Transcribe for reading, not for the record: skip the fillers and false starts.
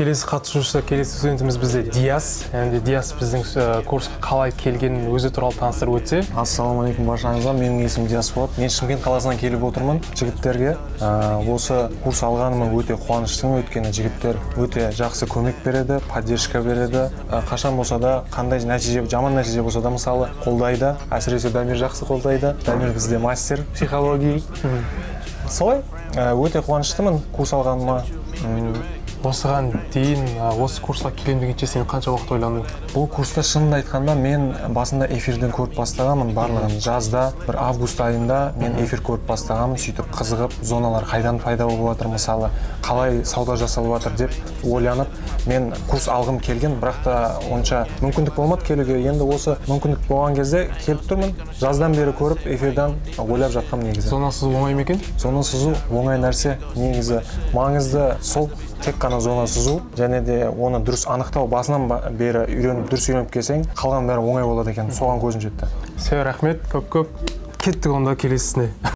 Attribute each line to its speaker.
Speaker 1: келесі қатысушы, келесі студентіміз бізде Диас. Енді Диас біздің курсқа қалай келгенін өзі туралы таныстырып өтсе.
Speaker 2: Ассалаумағалейкум баршаңызға. Менің есімім Диас болады. Мен Шымкент қаласынан келіп отырмын. Жігіттерге осы курс алғаныма өте қуаныштымын, өйткені жігіттер өте жақсы көмек береді, поддержка береді. Қашан болса да, қандай нәтиже, жаман нәтиже болса да, мысалы, қолдайды. Әсіресе Дамир жақсы қолдайды. Дамир бізде мастер психологии. Солай, өте қуаныштымын курс алғаныма.
Speaker 1: Осыған дейін осы курсқа келем дегенше сен қанша уақыт ойландың?
Speaker 2: Бұл курста шынымды айтқанда мен басында эфирден көріп бастағанмын, барлығын жазда, бір август айында мен эфир көріп бастағанмын, сөйтіп қызығып, зоналар қайдан пайда болып жатыр, мысалы, қалай сауда жасалып жатыр деп ойланып, мен курс алғым келген, бірақ та онша мүмкіндік болмады келуге. Енді осы мүмкіндік болған кезде келіп тұрмын, жаздан бері көріп, эфирден ойлап жатқам негізі.
Speaker 1: Зона сызу оңай ма екен?
Speaker 2: Зона сызу оңай нәрсе, негізі маңызды сол тек қана зона сызу, және де оны дұрыс анықтау, басынан бері дұрыс үйреніп келсең, қалған бәрі оңай болады екен. Соған көзім жетті.
Speaker 1: Рахмет, көп-көп. Кеттік онда келесісіне.